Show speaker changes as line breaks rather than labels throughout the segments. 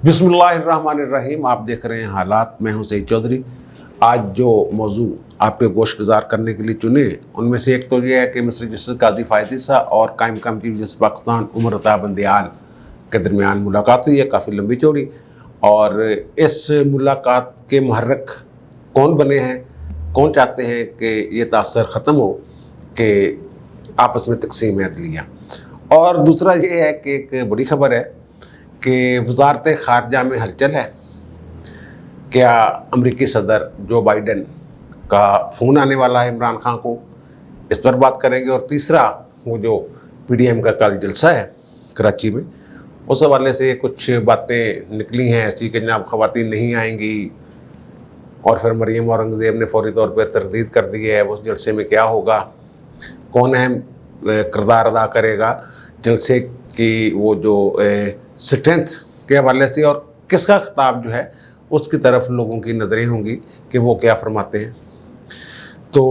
बिस्मिल्लाहिर्रहमानिर्रहीम। आप देख रहे हैं हालात। मैं हूं सईद चौधरी। आज जो मौजू आपके गोश गुजार करने के लिए चुने उनमें से एक तो ये है कि मिस्र जस्टिस काजी फायद और कायम मकाम चीफ जस्टिस पाकिस्तान उमर अता बंदियाल के दरमियान मुलाकात हुई है, काफ़ी लंबी चौड़ी। और इस मुलाकात के महर्रक कौन बने हैं, कौन चाहते हैं कि ये तासर ख़त्म हो कि आपस में तकसीम अदलिया। और दूसरा ये है कि एक बड़ी खबर है कि वजारत ख़ारजा में हलचल है। क्या अमरीकी सदर जो बाइडन का फ़ोन आने वाला है इमरान खान को, इस पर बात करेंगे। और तीसरा वो जो PDM का कल जलसा है कराची में, उस हवाले से कुछ बातें निकली हैं ऐसी कि जनाब ख़वातीन नहीं आएंगी। और फिर मरीम औरंगज़ेब ने फौरी तौर पर तरदीद कर दी है। उस जलसे में क्या होगा, कौन अहम किरदार अदा करेगा जलसे की, वो जो स्ट्रेंथ के हवाले से, और किसका खिताब जो है उसकी तरफ लोगों की नज़रें होंगी कि वो क्या फरमाते हैं। तो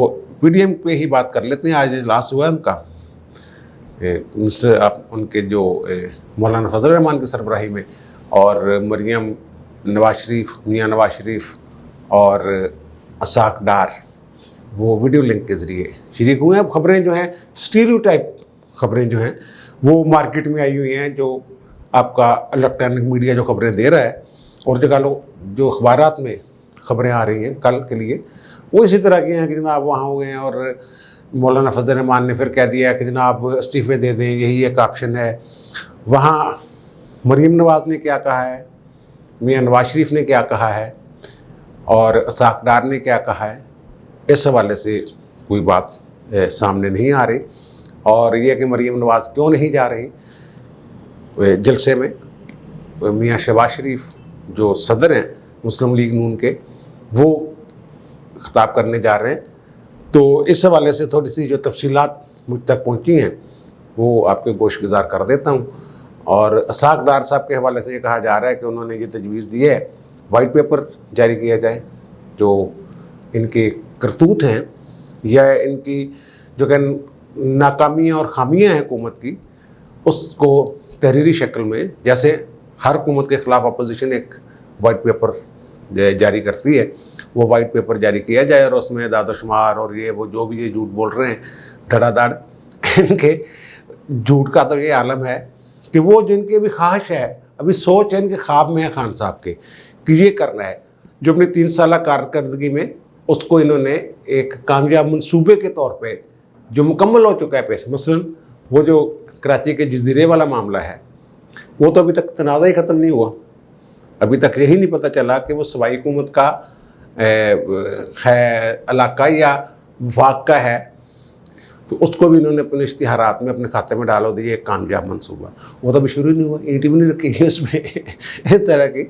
PDM पे ही बात कर लेते हैं। आज इजलास हुआ है उनका, आप उनके जो मौलाना फजल रहमान की सरबराही में, और मरियम नवाज शरीफ, मियाँ नवाज शरीफ और असाक डार वो वीडियो लिंक के ज़रिए शरीक हुए हैं। अब खबरें जो हैं स्टीरियोटाइप खबरें जो हैं वो मार्केट में आई हुई हैं, जो आपका इलेक्ट्रॉनिक मीडिया जो खबरें दे रहा है और जगह जो अखबारात में खबरें आ रही हैं कल के लिए, वो इसी तरह की हैं कि जनाब वहाँ हो गए हैं। और मौलाना फजल रहमान ने फिर कह दिया कि जनाब इस्तीफ़े दे दें, यही एक ऑप्शन है। वहाँ मरीम नवाज़ ने क्या कहा है, मियाँ नवाज शरीफ ने क्या कहा है और असाक डार ने क्या कहा है, इस हवाले से कोई बात सामने नहीं आ रही। और यह कि मरीम नवाज़ क्यों नहीं जा रही जलसे में। मियाँ शहबाज शरीफ जो सदर हैं मुस्लिम लीग नून के, वो खिताब करने जा रहे हैं। तो इस हवाले से थोड़ी सी जो तफसीलात मुझ तक पहुँची हैं वो आपके गोश गुजार कर देता हूँ। और असाक डार साहब के हवाले से ये कहा जा रहा है कि उन्होंने ये तजवीज़ दी है वाइट पेपर जारी किया जाए। जो इनके करतूत हैं या इनकी जो कि नाकामियाँ और ख़ामियाँ हैं हुकूमत की, उसको तहरीरी शक्ल में, जैसे हर हुकूमत के ख़िलाफ़ अपोजिशन एक वाइट पेपर जारी करती है, वो वाइट पेपर जारी किया जाए और उसमें दादोशुमार और ये वो जो भी ये झूठ बोल रहे हैं धड़ाधड़, इनके झूठ का तो ये आलम है कि वो जिनकी अभी ख्वाहिश है, अभी सोच है, इनके ख्वाब में है खान साहब के कि ये करना है, जो अपनी 3 साल कारकर्दगी में उसको इन्होंने एक कामयाब मंसूबे के तौर पे जो मुकम्मल हो चुका है पेश। मसलन वो जो कराची के जजीरे वाला मामला है, वो तो अभी तक तनाज़ा ही ख़त्म नहीं हुआ। अभी तक यही नहीं पता चला कि वो सूबाई हुकूमत का है, इलाका या वफाक का है। तो उसको भी इन्होंने अपने इश्तिहारात में अपने खाते में डालो दिए एक कामयाब मंसूबा, वो तो अभी शुरू नहीं हुआ, ईंट भी नहीं रखी है उसमें। इस तरह की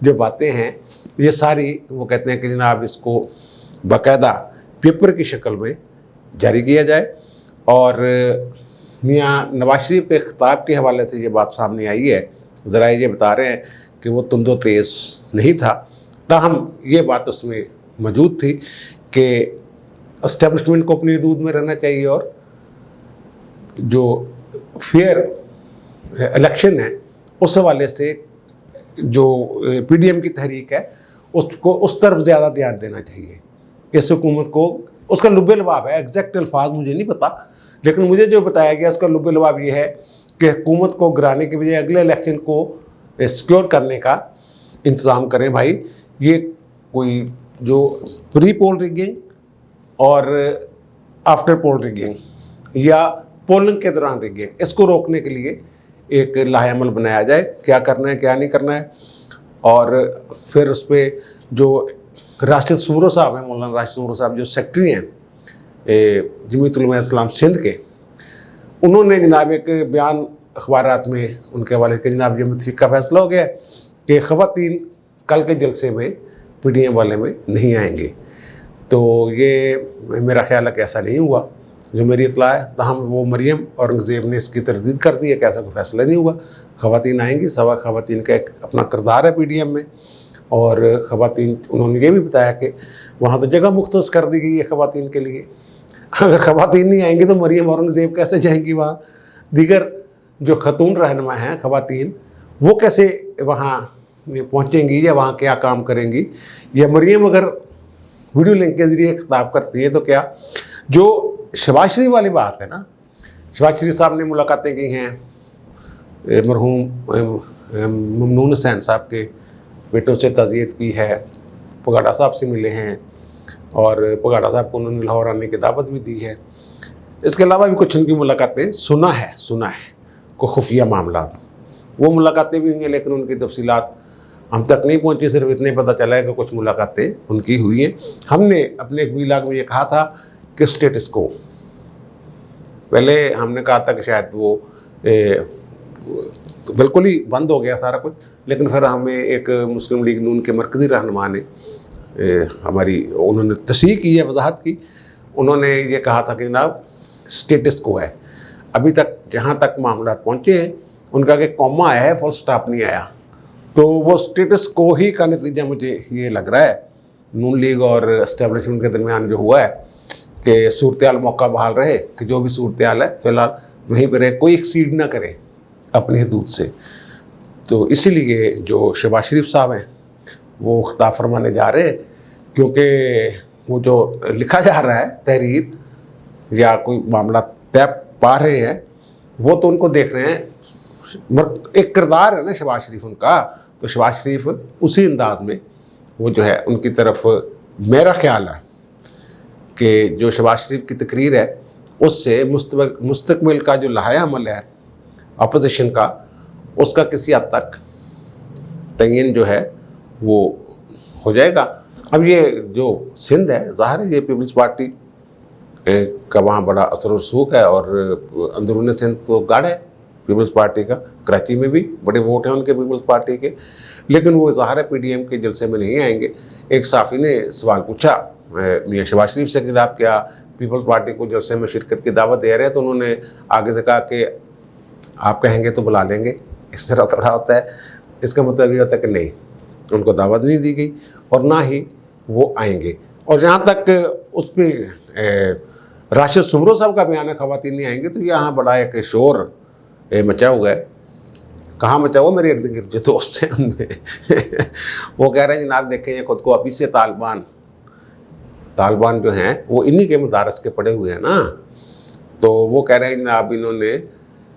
जो बातें हैं ये सारी, वो कहते हैं कि जनाब इसको बाकायदा पेपर की शक्ल में जारी किया जाए। और मियाँ नवाज शरीफ के खिताब के हवाले से ये बात सामने आई है। ज़रा ये बता रहे हैं कि वो तुंदो तेज़ नहीं था, ताहम ये बात उसमें मौजूद थी कि एस्टेब्लिशमेंट को अपनी हदूद में रहना चाहिए और जो फेयर इलेक्शन है उस हवाले से जो PDM की तहरीक है उसको उस तरफ ज़्यादा ध्यान देना चाहिए। इस हुकूमत को उसका लुब्बे लबाब है, एग्जैक्ट अल्फाज मुझे नहीं पता, लेकिन मुझे जो बताया गया उसका लुब्बे लबाब ये है कि हुकूमत को गिराने के बजाय अगले इलेक्शन को सिक्योर करने का इंतज़ाम करें। भाई ये कोई जो प्री पोल रिगिंग और आफ्टर पोल रिगिंग या पोलिंग के दौरान रिगिंग, इसको रोकने के लिए एक लाहेअमल बनाया जाए, क्या करना है क्या नहीं करना है। और फिर उस पर जो राशिद सूमरो साहब हैं, मौलाना राशिद सूमरो साहब जो सेक्रेटरी हैं जमीयत उलमा इस्लाम सिंध के, उन्होंने जनाब एक बयान अखबारात में उनके हवाले के जनाब ये मुतफिक का फैसला हो गया कि ख़वातीन कल के जलसे में PDM वाले में नहीं आएंगे। तो ये मेरा ख्याल है कि ऐसा नहीं हुआ जो मेरी इतला है। ताहम वो मरीम औरंगज़ेब ने इसकी तरदीद कर दी है कि ऐसा कोई फ़ैसला नहीं हुआ। ख़वातीन आएंगी, सवा ख़वातीन का एक अपना किरदार है PDM में। और ख़वातीन, उन्होंने ये भी बताया कि वहाँ तो जगह मुख्तस कर दी गई है ख़वातीन के लिए। अगर ख़वातीन नहीं आएंगी तो मरीम औरंगज़ेब कैसे जाएंगी वहाँ? दीगर जो खतून रहनुमा हैं ख़वातीन, वो कैसे वहाँ पहुँचेंगी या वहाँ क्या काम करेंगी, या मरियम अगर वीडियो लिंक के ज़रिए खिताब करती है तो क्या जो शहबाज शरीफ वाली बात है ना, शहबाज शरीफ साहब ने मुलाकातें की हैं मरहूम ममनून हुसैन साहब के बेटों से ताज़ियत की है, पगाड़ा साहब से मिले हैं और पगाड़ा साहब को उन्होंने लाहौर आने की दावत भी दी है। इसके अलावा भी कुछ उनकी मुलाकातें सुना है को खुफिया मामला, वो मुलाकातें भी हुई हैं लेकिन उनकी तफसीलात हम तक नहीं पहुंची। सिर्फ इतने पता चला है कि कुछ मुलाकातें उनकी हुई हैं। हमने अपने एक व्लॉग में ये कहा था कि स्टेटस को, पहले हमने कहा था कि शायद वो तो बिल्कुल ही बंद हो गया सारा कुछ, लेकिन फिर हमें एक मुस्लिम लीग नून के मरकज़ी रहनुमा ने उन्होंने तस्हीह की है, वजाहत की। उन्होंने ये कहा था कि जनाब स्टेटस को है, अभी तक जहाँ तक मामला पहुँचे हैं उनका कि कॉमा आया है, फुल स्टॉप नहीं आया। तो वो स्टेटस को ही का नतीजा मुझे ये लग रहा है नून लीग और एस्टेब्लिशमेंट के दरमियान जो हुआ है कि सूरत हाल मौका बहाल रहे कि जो भी सूरत हाल है फ़िलहाल वहीं पर रहे, कोई एक्सीड ना करे अपनी हदूद से। तो इसीलिए जो शहबाज शरीफ साहब हैं वो खिताब फरमाने जा रहे हैं, क्योंकि वो जो लिखा जा रहा है तहरीर या कोई मामला तय पा रहे हैं वो तो उनको देख रहे हैं, एक किरदार है ना शहबाज शरीफ उनका, तो शहबाज शरीफ उसी अंदाज में वो जो है उनकी तरफ, मेरा ख्याल है कि जो शहबाज शरीफ की तकरीर है उससे मुस्तकबिल का जो लाया अमल है अपोजिशन का, उसका किसी हद तक तयन जो है वो हो जाएगा। अब ये जो सिंध है, ज़ाहिर है ये पीपल्स पार्टी का वहाँ बड़ा असर रसूख है और अंदरूनी सिंध तो गाढ़ है पीपल्स पार्टी का, कराची में भी बड़े वोट हैं उनके पीपल्स पार्टी के, लेकिन वो ज़ाहिर है PDM के जलसे में नहीं आएंगे। एक साफ़ी ने सवाल पूछा मियाँ शहबाज शरीफ से कि आप क्या पीपल्स पार्टी को जलसे में शिरकत की दावत दे रहे हैं, तो उन्होंने आगे से कहा कि आप कहेंगे तो बुला लेंगे। इस तरह थोड़ा होता है, इसका मतलब ये होता है कि नहीं, उनको दावत नहीं दी गई और ना ही वो आएंगे। और जहाँ तक उस पर राशिद सुमरो साहब का बयान है ख़वातीन नहीं आएंगे, तो यहाँ बड़ा एक शोर मचा हुआ है। कहाँ मचा हुआ, मेरे इर्द गिर्द जो दोस्त हैं उनमें वो कह रहे हैं जनाब देखें ये खुद को अभी से तालिबान जो हैं वो इन्हीं के मदारस के पड़े हुए हैं ना, तो वो कह रहे हैं जनाब इन्होंने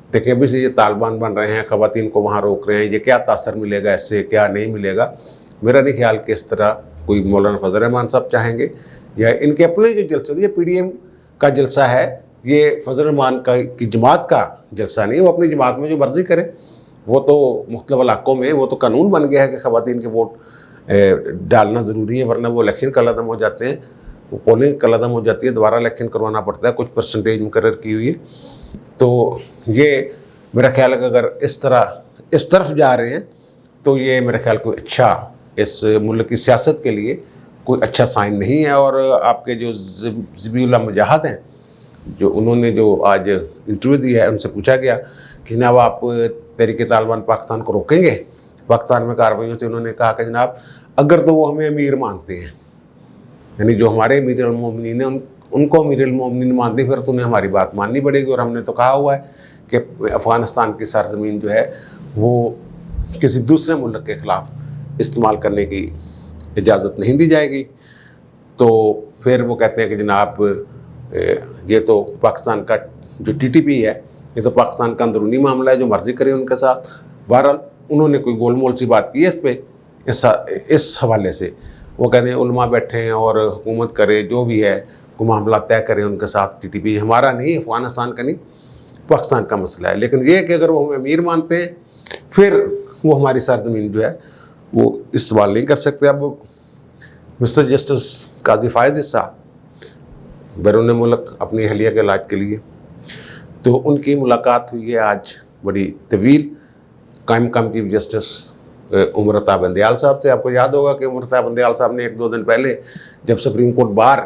देखें अभी से ये तालिबान बन रहे हैं, ख़वातीन को वहाँ रोक रहे हैं, ये क्या तासर मिलेगा इससे, क्या नहीं मिलेगा। मेरा नहीं ख्याल कि इस तरह कोई मौलाना फजल रहमान साहब चाहेंगे या इनके अपने जो जलसे, ये PDM का जलसा है, ये फजल रहमान की जमात का जलसा नहीं है। वो अपनी जमात में जो मर्जी करे, वो तो मुख्तलिफ इलाकों में वो तो कानून बन गया है कि ख़वातीन के वोट डालना ज़रूरी है, वरना वो इलेक्शन कलअदम हो जाते हैं, वो पोलिंग कलअदम हो जाती है, दोबारा इलेक्शन करवाना पड़ता है, कुछ परसेंटेज मुकर्रर की हुई है। तो ये मेरा ख्याल है कि अगर इस तरफ जा रहे हैं तो ये मेरा ख्याल कोई अच्छा इस मुल्क की सियासत के लिए कोई अच्छा साइन नहीं है। और आपके जो ज़बीउल्लाह मुजाहिद हैं, जो उन्होंने जो आज इंटरव्यू दिया है, उनसे पूछा गया कि जनाब आप तहरीक तालिबान पाकिस्तान को रोकेंगे पाकिस्तान में कार्रवाइयों से, उन्होंने कहा कि जनाब अगर तो वो हमें अमीर मानते हैं, यानी जो हमारे अमीरुल मोमिनीन हैं उनको अमीरुल मोमिनीन मानते, फिर तो उन्हें हमारी बात माननी पड़ेगी। और हमने तो कहा हुआ है कि अफ़गानिस्तान की सरजमीन जो है वो किसी दूसरे मुल्क के ख़िलाफ़ इस्तेमाल करने की इजाज़त नहीं दी जाएगी। तो फिर वो कहते हैं कि जनाब ये तो पाकिस्तान का जो TTP है ये तो पाकिस्तान का अंदरूनी मामला है, जो मर्जी करे उनके साथ। बहरहाल उन्होंने कोई गोलमोल सी बात की है इस पर, इस हवाले से वो कहते हैं उलमा बैठे हैं और हुकूमत करे, जो भी है को मामला तय करें उनके साथ। TTP हमारा नहीं, अफ़गानिस्तान का नहीं, पाकिस्तान का मसला है। लेकिन ये कि अगर वो हमें अमीर मानते हैं फिर वो हमारी सरजमीन जो है वो इस्तेमाल नहीं कर सकते। अब मिस्टर जस्टिस काजी फ़ायज़ साहब बैरून मुल्क अपनी अहलिया के इलाज के लिए, तो उनकी मुलाकात हुई है आज बड़ी तवील कायम मकाम चीफ जस्टिस उमरता बंदयाल साहब से। आपको याद होगा कि उमरता बंदयाल साहब ने 1-2 दिन पहले जब सुप्रीम कोर्ट बार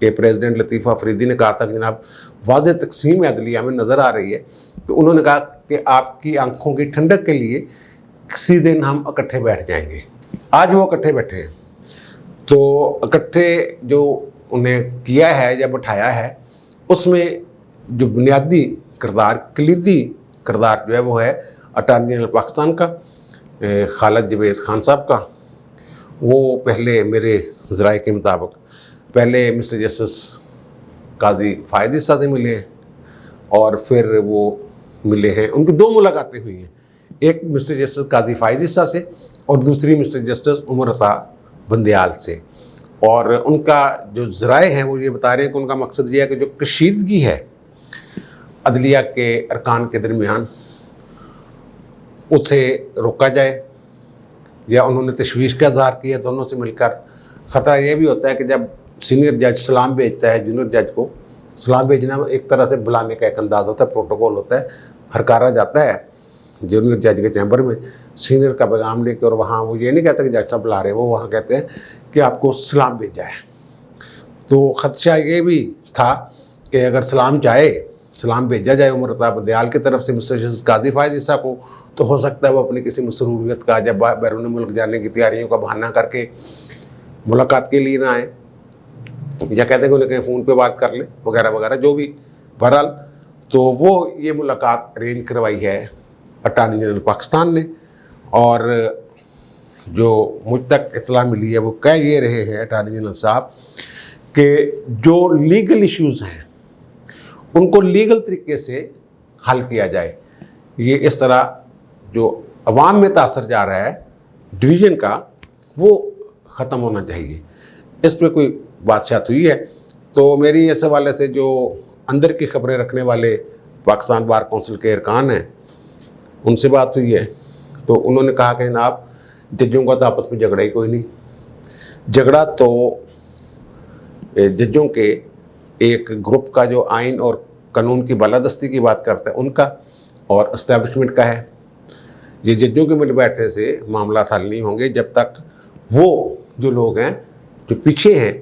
के प्रेसिडेंट लतीफ़ा अफरीदी ने कहा था कि जनाब वाज़ेह तक़सीम अदलिया में नज़र आ रही है, तो उन्होंने कहा कि आपकी आंखों की ठंडक के लिए किसी दिन हम इकट्ठे बैठ जाएंगे। आज वो इकट्ठे बैठे हैं, तो इकट्ठे जो उन्हें किया है या बैठाया है उसमें जो बुनियादी किरदार, कलीदी किरदार जो है वो है अटॉर्नी जनरल पाकिस्तान का। खालिद जवेद खान साहब का, वो पहले मेरे ज़राए के मुताबिक पहले मिस्टर जस्टिस काजी फ़ायद ईसा से मिले हैं और फिर वो मिले हैं। उनकी 2 मुलाकातें हुई हैं, एक मिस्टर जस्टिस काजी फ़ायद ईसा से और दूसरी मिस्टर जस्टिस उमर अता बंदयाल से। और उनका जो ज़राए हैं वो ये बता रहे हैं कि उनका मकसद ये है कि जो कशीदगी है अदलिया के अरकान के दरमियान उसे रोका जाए, या उन्होंने तशवीश का इज़हार किया दोनों से मिलकर। ख़तरा ये भी होता है कि जब सीनियर जज सलाम भेजता है जूनियर जज को, सलाम भेजना एक तरह से बुलाने का एक अंदाज़ होता है, प्रोटोकॉल होता है। हरकारा जाता है जूनियर जज के चैम्बर में सीनियर का पैगाम लेकर, और वहाँ वो ये नहीं कहते कि जज साहब बुला रहे हैं, वो वहाँ कहते हैं कि आपको सलाम भेजा है। तो ख़दशा ये भी था कि अगर सलाम भेजा जाए उमर अता बंदयाल की तरफ से मिस्टर जस्टिस काजी फ़ायद ईसा को, तो हो सकता है वो अपनी किसी मसरूरियत का या बैरून मुल्क जाने की तैयारियों का बहाना करके मुलाकात के लिए ना आए, या कहते हैं कि उन्हें कहीं फ़ोन पे बात कर ले वगैरह वगैरह, जो भी। बहरहाल तो वो ये मुलाकात अरेंज करवाई है अटॉर्नी जनरल पाकिस्तान ने। और जो मुझ तक इतला मिली है वो कह ये रहे हैं अटॉर्नी जनरल साहब कि जो लीगल इश्यूज़ हैं उनको लीगल तरीके से हल किया जाए। ये इस तरह जो अवाम में तासर जा रहा है डिवीज़न का, वो ख़त्म होना चाहिए। इस पर कोई बातशात हुई है। तो मेरी इस हवाले से जो अंदर की खबरें रखने वाले पाकिस्तान बार कौंसिल के अरकान हैं उनसे बात हुई है, तो उन्होंने कहा कि जनाब जजों का तो आपस में झगड़ा ही कोई नहीं, झगड़ा तो जजों के एक ग्रुप का जो आइन और कानून की बालादस्ती की बात करता है उनका, और इस्टेब्लिशमेंट का है। ये जजों के मिल बैठने से मामला हल नहीं होंगे जब तक वो जो लोग हैं जो पीछे हैं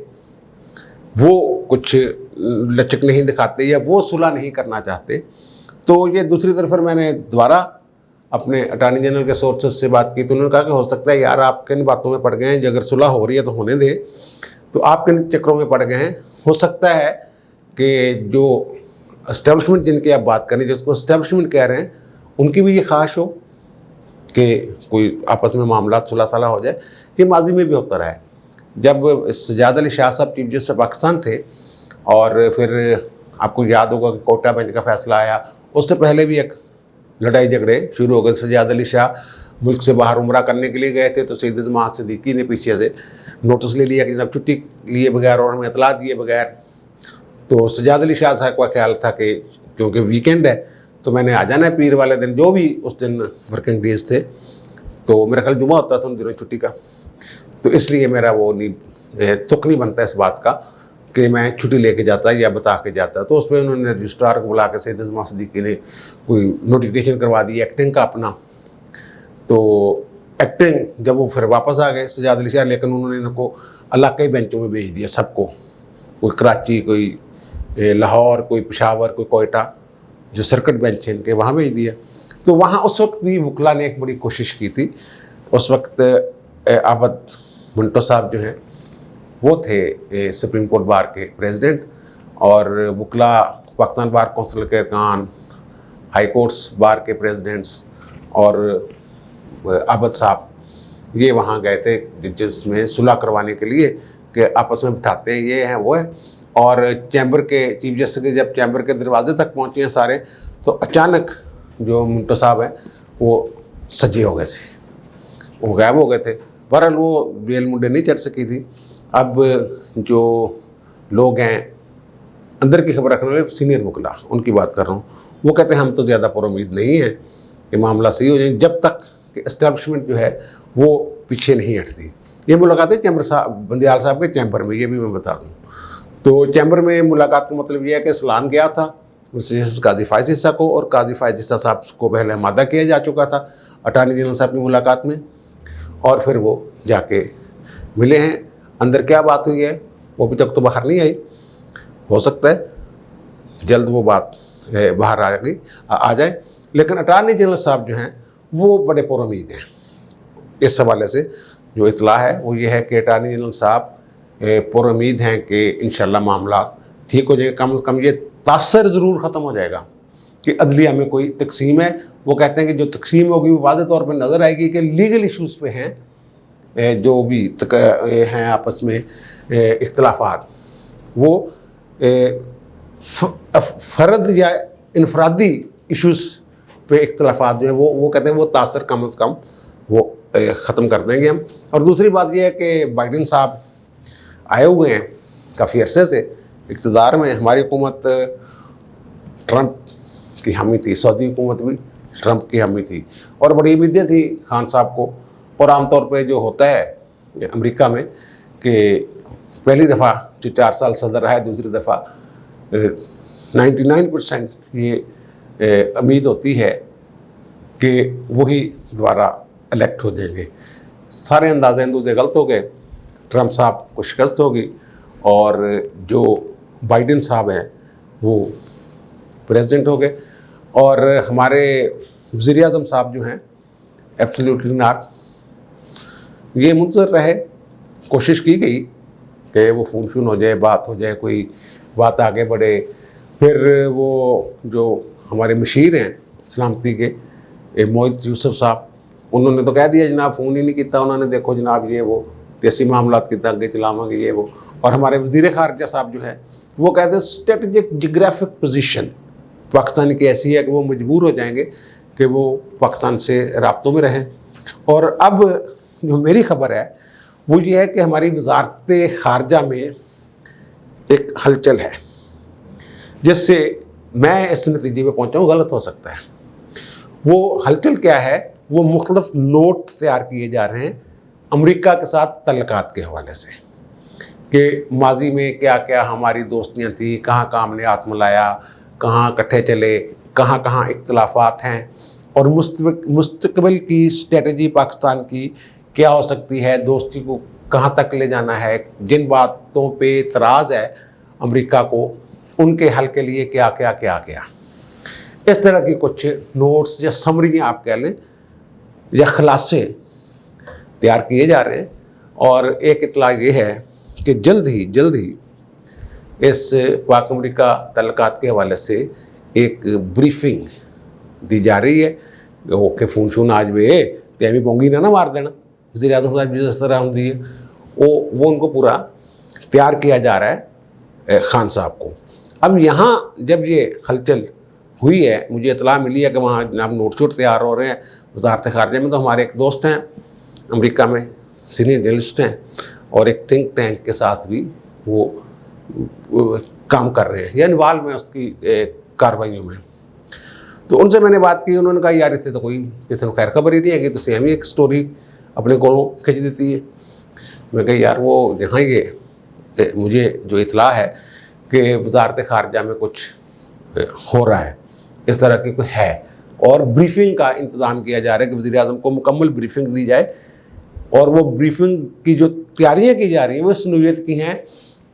वो कुछ लचक नहीं दिखाते या वो सुलह नहीं करना चाहते। तो ये दूसरी तरफ फिर मैंने दोबारा अपने अटॉर्नी जनरल के सोर्सेज से बात की, तो उन्होंने कहा कि हो सकता है यार आप किन बातों में पड़ गए हैं, अगर सुलह हो रही है तो होने दे, तो आप किन चक्रों में पड़ गए हैं। हो सकता है कि जो इस्टेब्लिशमेंट जिनकी आप बात करें, जिसको इस्टेब्लिशमेंट कह रहे हैं, उनकी भी ये ख्वाहिश हो कि कोई आपस में मामला सुलह सलाह हो जाए। ये माजी में भी होता रहा है। जब सज्जाद अली शाह साहब चीफ जस्टिस पाकिस्तान थे और फिर आपको याद होगा कि कोटा बेंच का फैसला आया, उससे पहले भी एक लड़ाई झगड़े शुरू हो गए। सज्जाद अली शाह मुल्क से बाहर उम्रा करने के लिए गए थे, तो सैयद जमात सिद्दीकी ने पीछे से नोटिस ले लिया कि जनाब छुट्टी लिए बगैर और हमें इतला दिए बगैर। तो सज्जाद अली शाह साहब का ख्याल था कि क्योंकि वीकेंड है तो मैंने आ जाना है पीर वाले दिन, जो भी उस दिन वर्किंग डेज थे, तो मेरा ख्याल जुमा होता था उन दिनों छुट्टी का, तो इसलिए मेरा वो नहीं तुक नहीं बनता इस बात का कि मैं छुट्टी लेके जाता या बता के जाता। तो उस पर उन्होंने रजिस्ट्रार को बुला के सैयद जमात सिद्दीकी ने कोई नोटिफिकेशन करवा दी एक्टिंग का अपना। तो एक्टिंग जब वो फिर वापस आ गए सज्जाद अली शाह, लेकिन उन्होंने इनको इलाकाई बेंचों में भेज दिया सबको, कोई कराची, कोई लाहौर, कोई पेशावर, कोई कोयटा, जो सर्किट बेंच है इनके, वहाँ भेज दिया। तो वहाँ उस वक्त भी वकला ने एक बड़ी कोशिश की थी। उस वक्त आबद मंटो साहब जो हैं वो थे सुप्रीम कोर्ट बार के प्रेसिडेंट, और वकला पाकिस्तान बार कौंसिल के अरकान, हाई कोर्ट्स बार के प्रेसिडेंट्स और आबद साहब ये वहाँ गए थे जिसमें सुलह करवाने के लिए कि आपस में बिठाते हैं, ये हैं वो है। और चैम्बर के चीफ जस्टिस के जब चैम्बर के दरवाजे तक पहुँचे हैं सारे, तो अचानक जो मंटो साहब हैं वो सजे हो गए थे, वो गायब हो गए थे। बहरहाल वो बेल मुंडे नहीं चढ़ सकी थी। अब जो लोग हैं अंदर की खबर रखने वाले सीनियर वकला, उनकी बात कर रहा हूँ, वो कहते हैं हम तो ज़्यादा पुरुमीद नहीं है कि मामला सही हो जाए जब तक कि इस्टेब्लिशमेंट जो है वो पीछे नहीं हटती। ये मुलाकात है चैम्बर साहब बंदयाल साहब के चैम्बर में, ये भी मैं बता दूँ। तो चैम्बर में मुलाकात का मतलब यह है कि सलाम गया था काजी फ़ायद ईसा को, और काजी फ़ायद ईसा साहब को पहले मादा किया जा चुका था अटॉर्नी जनरल साहब की मुलाकात में, और फिर वो जाके मिले हैं। अंदर क्या बात हुई है वो अभी तक तो बाहर नहीं आई, हो सकता है जल्द वो बात बाहर आ जाए। लेकिन अटॉर्नी जनरल साहब जो हैं वो बड़े पुरुमीद हैं। इस हवाले से जो इतला है वो ये है कि अटॉर्नी जनरल साहब पुरुमीद हैं कि इंशाल्लाह मामला ठीक हो जाएगा, कम से कम ये तासर ज़रूर ख़त्म हो जाएगा कि अदलिया में कोई तकसीम है। वो कहते हैं कि जो तकसीम होगी वो वाज़ेह तौर पर नज़र आएगी कि लीगल इशूज़ पे हैं, जो भी हैं आपस में इख्तलाफात, वो फ़र्द या इनफरादी इशूज़ पे इख्तलाफात जो है वो कहते हैं वो तासर कम अज़ कम वो ख़त्म कर देंगे हम। और दूसरी बात यह है कि बाइडन साहब आए हुए हैं काफ़ी अरसे से इक़्तिदार में। हमारी हुकूमत ट्रंप की हामी थी, सऊदी हुकूमत भी ट्रंप की हामी थी, और बड़ी उम्मीदें थी खान साहब को। और आमतौर पे जो होता है अमेरिका में कि पहली दफ़ा जो 4 साल सदर रहा है, दूसरी दफ़ा 99% ये उम्मीद होती है कि वही दोबारा इलेक्ट हो जाएंगे। सारे अंदाज़े अंदूज़े गलत हो गए, ट्रंप साहब को शिकस्त होगी और जो बाइडन साहब हैं वो प्रेसिडेंट हो गए। और हमारे वज़ीर-ए-आज़म साहब जो हैं एब्सोल्युटली नॉट, ये मुंतज़र रहे, कोशिश की गई कि वो फ़ोन शून हो जाए, बात हो जाए, कोई बात आगे बढ़े। फिर वो जो हमारे मशीर हैं सलामती के मोहित यूसुफ साहब, उन्होंने तो कह दिया जनाब फ़ोन ही नहीं किया उन्होंने, देखो जनाब ये वो देसी मामलात कितना आगे चलावांगे ये वो। और हमारे वज़ीर ख़ारजा साहब जो है वो कहते हैं स्ट्रेटजिक जियोग्राफिक पोजीशन पाकिस्तान की ऐसी है कि वो मजबूर हो जाएंगे कि वो पाकिस्तान से राब्तों में रहें। और अब जो मेरी ख़बर है वो ये है कि हमारी वज़ारत ख़ारजा में एक हलचल है जिससे मैं इस नतीजे पे पहुँचा हूँ, गलत हो सकता है। वो हलचल क्या है? वो मुख्तलिफ नोट तैयार किए जा रहे हैं अमेरिका के साथ तल्लुकात के हवाले से कि माजी में क्या क्या हमारी दोस्तियाँ थी, कहाँ कहाँ हमने हाथ मिलाया, कहाँ इकट्ठे चले, कहाँ कहाँ इख्तलाफात हैं, और मुस्तकबिल की स्ट्रेटजी पाकिस्तान की क्या हो सकती है, दोस्ती को कहाँ तक ले जाना है, जिन बातों पे इतराज़ है अमेरिका को उनके हल के लिए क्या क्या क्या क्या। इस तरह की कुछ नोट्स या समरियाँ आप कह लें या खुलासे तैयार किए जा रहे हैं। और एक इतला ये है कि जल्द ही इस पाक अमेरिका तल्लुकात के हवाले से एक ब्रीफिंग दी जा रही है। ओके फ़ोन शून आज वे तैमी पोंगी ना मार देना, वज़ीर-ए-आज़म साहब जिस तरह होती है वो उनको पूरा तैयार किया जा रहा है खान साहब को। अब यहाँ जब ये हलचल हुई है, मुझे इतला मिली है कि वहाँ जनाब नोट शोट तैयार हो रहे हैं वज़ारत ख़ारजा में। तो हमारे एक दोस्त हैं अमेरिका में, सीनियर जर्नलिस्ट हैं, और एक थिंक टैंक के साथ भी वो काम कर रहे हैं या इन्वॉल्व हैं उसकी कार्रवाइयों में। तो उनसे मैंने बात की, उन्होंने कहा यार इससे तो कोई किसी को खैर खबर ही नहीं है कि तुम हमें एक स्टोरी अपने कोलों खिंच देती है। मैं कहा यार वो यहाँ ये मुझे जो इतला है कि वज़ारत ख़ारजा में कुछ हो रहा है, इस तरह की कोई है, और ब्रीफिंग का इंतज़ाम किया जा रहा है कि वज़ीर-ए-आज़म को मुकम्मल ब्रीफिंग दी जाए। और वो ब्रीफिंग की जो तैयारियाँ की जा रही हैं वो इस नौयत की हैं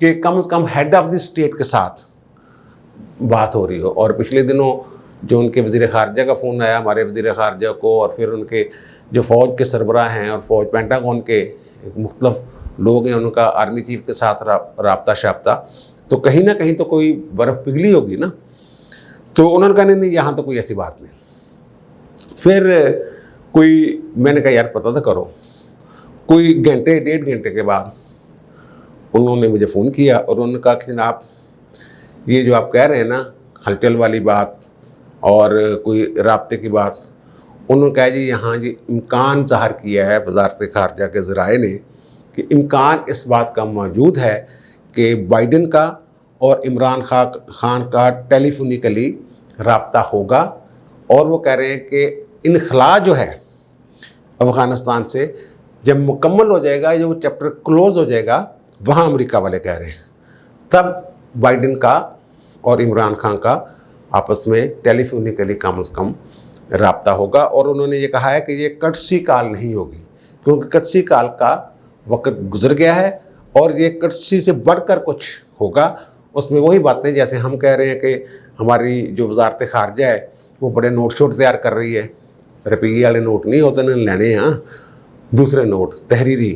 कि कम से कम हेड ऑफ़ द स्टेट के साथ बात हो रही हो। और पिछले दिनों जो उनके वज़ीर ख़ारजा का फ़ोन आया हमारे वज़ीर ख़ारजा को, और फिर उनके जो फ़ौज के सरबराह हैं और फ़ौज पेंटागन के मुख्तलिफ लोग हैं उनका आर्मी चीफ के साथ राब्ता शाब्ता, तो कहीं ना कहीं तो कोई बर्फ़ पिघली होगी ना। तो उन्होंने कहा नहीं यहाँ तो कोई ऐसी बात नहीं। फिर मैंने कहा यार पता तो करो। कोई घंटे 1.5 घंटे के बाद उन्होंने मुझे फ़ोन किया और उन्होंने कहा कि जनाब ये जो आप कह रहे हैं ना हलचल वाली बात और कोई राब्ते की बात, उन्होंने कहा जी यहाँ जी इम्कान ज़ाहिर किया है वज़ारत ख़ारजा के ज़राए ने कि इम्कान इस बात का मौजूद है कि बाइडन का और इमरान खान का टेलीफोनिकली राब्ता होगा। और वो कह रहे हैं कि इनखला जो है अफ़गानिस्तान से जब मुकम्मल हो जाएगा, जब वो चैप्टर क्लोज़ हो जाएगा, वहाँ अमेरिका वाले कह रहे हैं तब बाइडन का और इमरान खान का आपस में टेलीफोनिकली कम से कम राब्ता होगा। और उन्होंने ये कहा है कि ये कटसी काल नहीं होगी क्योंकि कटसी काल का वक्त गुजर गया है और ये कटसी से बढ़कर कुछ होगा। उसमें वही बातें जैसे हम कह रहे हैं कि हमारी जो वज़ारत ख़ारजा है वो बड़े नोट शोट तैयार कर रही है, रुपये वाले नोट नहीं होते ना लेने, यहाँ दूसरे नोट तहरीरी।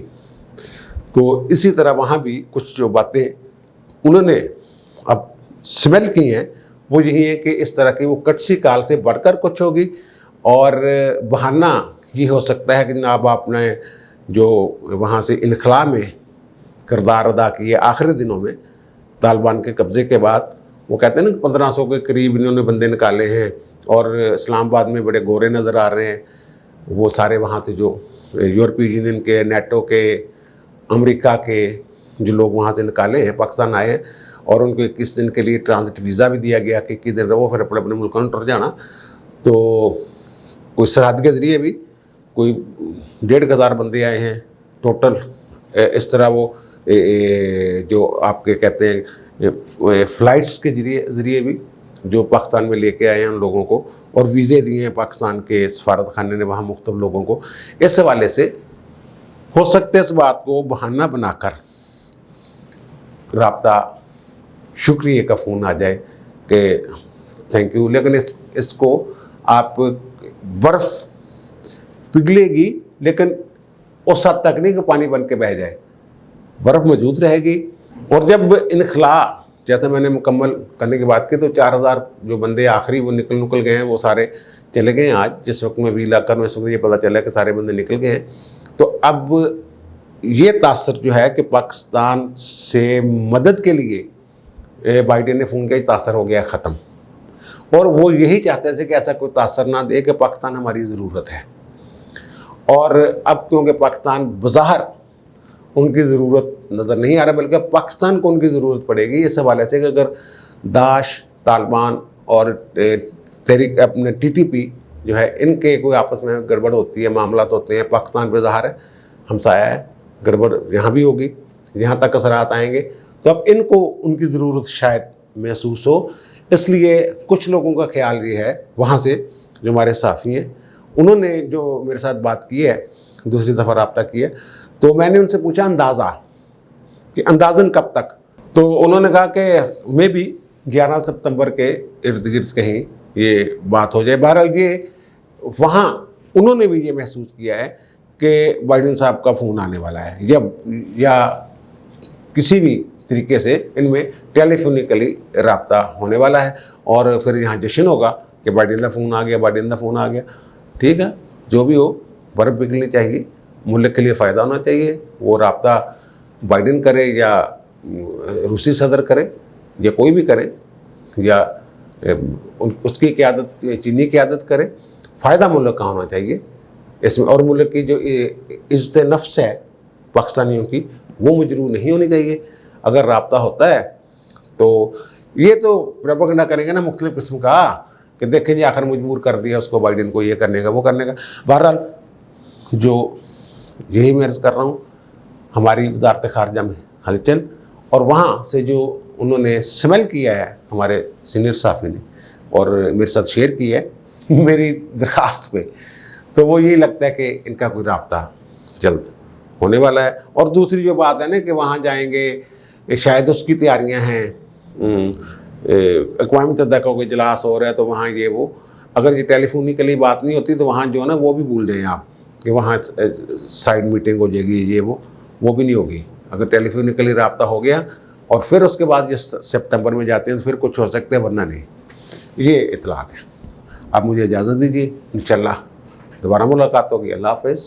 तो इसी तरह वहाँ भी कुछ जो बातें उन्होंने अब स्मेल की हैं वो यही है कि इस तरह की वो कटसी काल से बढ़कर कुछ होगी। और बहाना ये हो सकता है कि जनाब आपने जो वहाँ से इनखला में किरदार अदा किए आखिरी दिनों में तालिबान के कब्ज़े के बाद, वो कहते हैं ना 1500 के करीब इन्होंने बंदे निकाले हैं और इस्लामाबाद में बड़े गोरे नज़र आ रहे हैं। वो सारे वहाँ से जो यूरोपीय यूनियन के, नेटो के, अमेरिका के जो लोग वहाँ से निकाले हैं, पाकिस्तान आए हैं, और उनको 21 दिन के लिए ट्रांजिट वीज़ा भी दिया गया कि 21 दिन रहो फिर अपने अपने मुल्कों में टुर जाना। तो कोई सरहद के ज़रिए भी कोई 1500 बंदे आए हैं टोटल। इस तरह वो जो आपके कहते हैं फ़्लाइट्स के ज़रिए भी जो पाकिस्तान में लेके आए हैं उन लोगों को, और वीज़े दिए हैं पाकिस्तान के सफारत खाने ने वहाँ मुख्तलिफ लोगों को। इस हवाले से हो सकता है इस बात को बहाना बनाकर राब्ता शुक्रिया का फ़ोन आ जाए कि थैंक यू, लेकिन इसको आप बर्फ़ पिघलेगी लेकिन उस हद तक नहीं कि पानी बन के बह जाए, बर्फ़ मौजूद रहेगी। और जब इनखला जैसे मैंने मुकम्मल करने की बात की तो 4000 जो बंदे आखिरी वो निकल गए हैं, वो सारे चले गए हैं। आज जिस वक्त मैं वील आकर में इस वक्त ये पता चला कि सारे बंदे निकल गए हैं। तो अब ये तासर जो है कि पाकिस्तान से मदद के लिए बाइडेन ने फ़ोन किया, तासर हो गया ख़त्म। और वो यही चाहते थे कि ऐसा कोई तासर ना दे कि पाकिस्तान हमारी ज़रूरत है। और अब क्योंकि पाकिस्तान बज़ाहिर उनकी ज़रूरत नज़र नहीं आ रहा, बल्कि पाकिस्तान को उनकी ज़रूरत पड़ेगी इस हवाले से कि अगर दाश, तालिबान और तहरीक अपने TTP जो है, इनके कोई आपस में गड़बड़ होती है, मामला होते हैं, पाकिस्तान पे ज़ाहिर है हमसाया है, गड़बड़ यहाँ भी होगी, यहाँ तक असरात आएंगे। तो अब इनको उनकी ज़रूरत शायद महसूस हो, इसलिए कुछ लोगों का ख्याल ये है वहाँ से जो हमारे साफ़ी हैं, उन्होंने जो मेरे साथ बात की है, दूसरी दफ़ा रब्ता की है, तो मैंने उनसे पूछा अंदाज़ा कि अंदाज़न कब तक। तो उन्होंने कहा कि मे भी 11 सितंबर के इर्द गिर्द कहीं ये बात हो जाए। बहरहाल ये वहाँ उन्होंने भी ये महसूस किया है कि बाइडेन साहब का फ़ोन आने वाला है, या किसी भी तरीके से इनमें टेलीफोनिकली रब्ता होने वाला है, और फिर यहाँ जश्न होगा कि बाइडेन का फ़ोन आ गया, बाइडेन का फ़ोन आ गया। ठीक है, जो भी हो, बर्फ़ पिघलनी चाहिए, मुल्क के लिए फ़ायदा होना चाहिए। वो रब्ता बाइडेन करे या रूसी सदर करे या कोई भी करे, या उसकी क़यादत चीनी क़यादत करे, फ़ायदा मुल्क का होना चाहिए इसमें। और मुल्क की जो इज़्ज़त नफ्स है पाकिस्तानियों की, वो मजरूह नहीं होनी चाहिए। अगर रब्ता होता है तो ये तो प्रोपेगेंडा करेंगे ना मुख्तलिफ़ किस्म का कि देखें जी आखिर मजबूर कर दिया उसको बाइडेन को ये करने का, वो करने का। बहरहाल जो यही मैं अर्ज़ कर रहा हूँ, हमारी वज़ारत ख़ारिजा में हलचल, और वहाँ से जो उन्होंने स्मेल किया है हमारे सीनियर साफ़ी ने और मेरे साथ शेयर किया है मेरी दरख्वास्त पे, तो वो यही लगता है कि इनका कोई रब्ता जल्द होने वाला है। और दूसरी जो बात है ना कि वहाँ जाएंगे, शायद उसकी तैयारियाँ हैं, अक़वाम मुत्तहिदा का कोई इजलास हो रहा है, तो वहाँ ये वो, अगर ये टेलीफोनिकली बात नहीं होती तो वहाँ जो है ना वो भी भूल जाएँ आप कि वहाँ साइड मीटिंग हो जाएगी, ये वो भी नहीं होगी। अगर टेलीफोनिकली रब्ता हो गया और फिर उसके बाद जिस सितंबर में जाते हैं तो फिर कुछ हो सकता है, वरना नहीं। ये इतलात है। अब मुझे इजाज़त दीजिए, इंशाअल्लाह दोबारा मुलाकात होगी। अल्लाह हाफ़िज़।